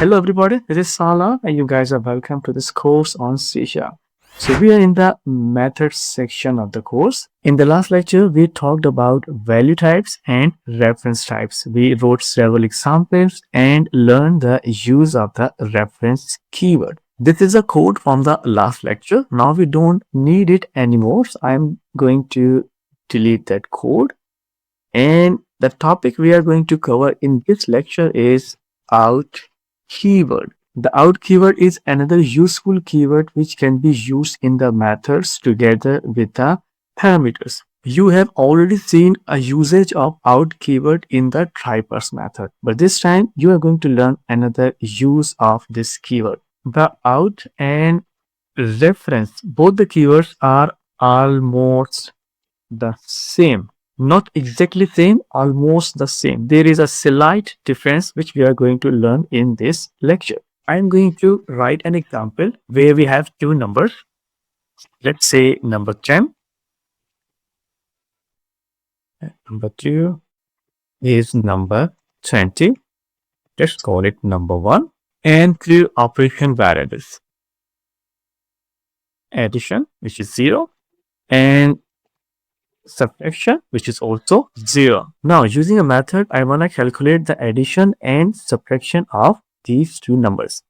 Hello everybody, this is Sala and you guys are welcome to this course on C#. So we are in the methods section of the course. In the last lecture, we talked about value types and reference types. We wrote several examples and learned the use of the reference keyword. This is a code from the last lecture. Now we don't need it anymore. So I'm going to delete that code. And the topic we are going to cover in this lecture is out keyword. The out keyword is another useful keyword which can be used in the methods together with the parameters. You have already seen a usage of out keyword in the try-parse method, but this time you are going to learn another use of this keyword. The out and reference, both the keywords are almost the same. Not exactly same, almost the same. There is a slight difference which we are going to learn in this lecture. I am going to write an example where we have two numbers. Let's say number 10. Number 2 is number 20. Let's call it number 1. And two operation variables. Addition, which is 0, and subtraction, which is also 0. Now using a method, I want to calculate the addition and subtraction of these two numbers.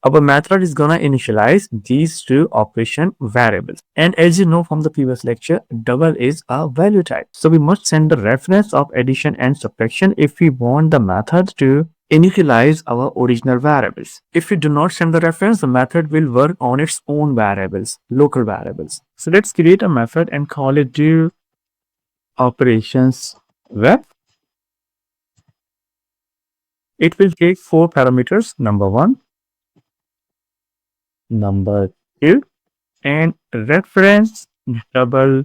Our method is gonna initialize these two operation variables. And as you know from the previous lecture, double is a value type. So we must send the reference of addition and subtraction if we want the method to initialize our original variables. If we do not send the reference, the method will work on its own variables, local variables. So let's create a method and call it do operations ref. It will take 4 parameters, number 1, number 2, and reference double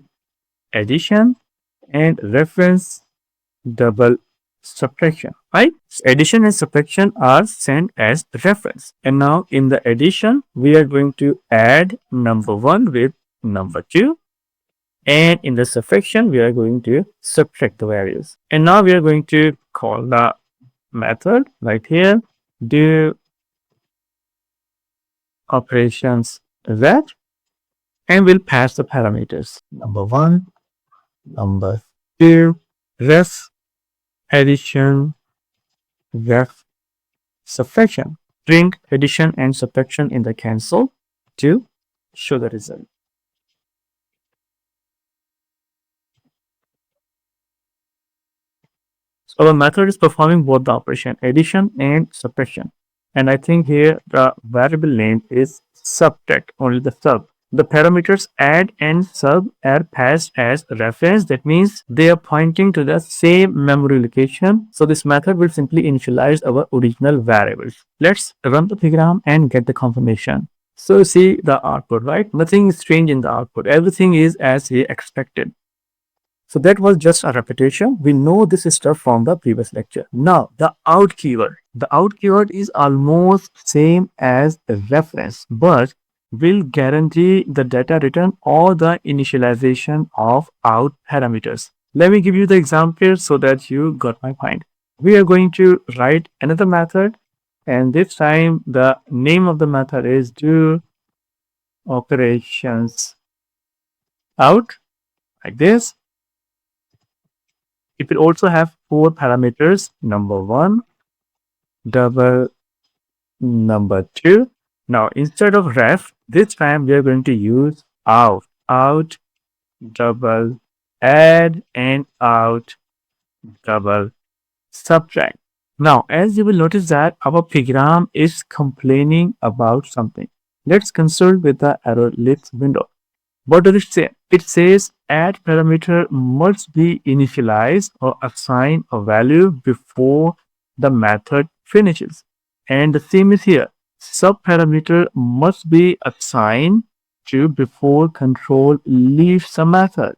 addition and reference double subtraction, right? So addition and subtraction are sent as reference. And now in the addition, we are going to add number 1 with number 2. And in the subtraction, we are going to subtract the values. And now we are going to call the method right here, do operations that, and we'll pass the parameters. Number 1, number 2, ref, addition, ref, subtraction. Bring addition and subtraction in the cancel to show the result. So our method is performing both the operation addition and subtraction. And I think here the variable name is subtract, only the sub. The parameters add and sub are passed as reference. That means they are pointing to the same memory location. So this method will simply initialize our original variables. Let's run the program and get the confirmation. So see the output, right? Nothing is strange in the output. Everything is as we expected. So that was just a repetition. We know this stuff from the previous lecture. Now the out keyword. The out keyword is almost same as a reference, but will guarantee the data return or the initialization of out parameters. Let me give you the example so that you got my point. We are going to write another method, and this time the name of the method is do operations out, like this. It will also have 4 parameters, number 1, double, number 2. Now instead of ref, this time we are going to use out, double add, and out, double subtract. Now as you will notice that our program is complaining about something. Let's consult with the error list window. What does it say? It says add parameter must be initialized or assign a value before the method finishes. And the same is here. Sub parameter must be assigned to before control leaves the method.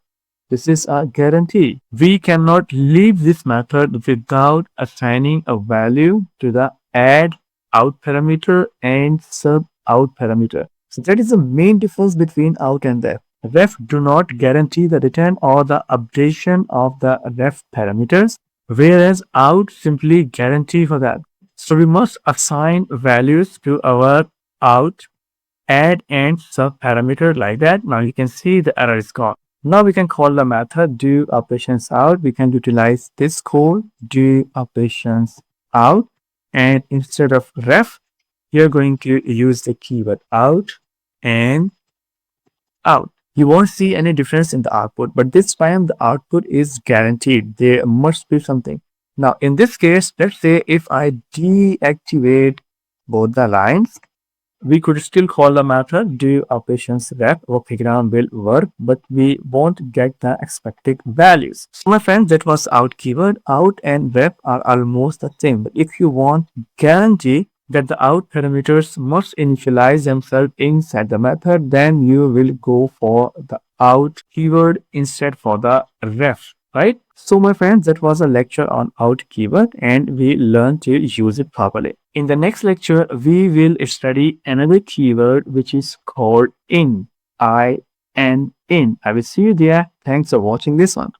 This is a guarantee. We cannot leave this method without assigning a value to the add out parameter and sub out parameter. So that is the main difference between out and ref. Ref do not guarantee the return or the updation of the ref parameters, whereas out simply guarantee for that. So we must assign values to our out, add, and sub parameter like that. Now you can see the error is gone. Now we can call the method do operations out. We can utilize this code do operations out, and instead of ref, you're going to use the keyword out and out. You won't see any difference in the output, but this time the output is guaranteed. There must be something. Now, in this case, let's say if I deactivate both the lines, we could still call the method do operations ref. Our program will work, but we won't get the expected values. So my friends, that was out keyword. Out and ref are almost the same. But if you want guarantee that the out parameters must initialize themselves inside the method, then you will go for the out keyword instead for the ref, right? So my friends, that was a lecture on out keyword and we learned to use it properly. In the next lecture, we will study another keyword which is called in. I-N, in. I will see you there. Thanks for watching this one.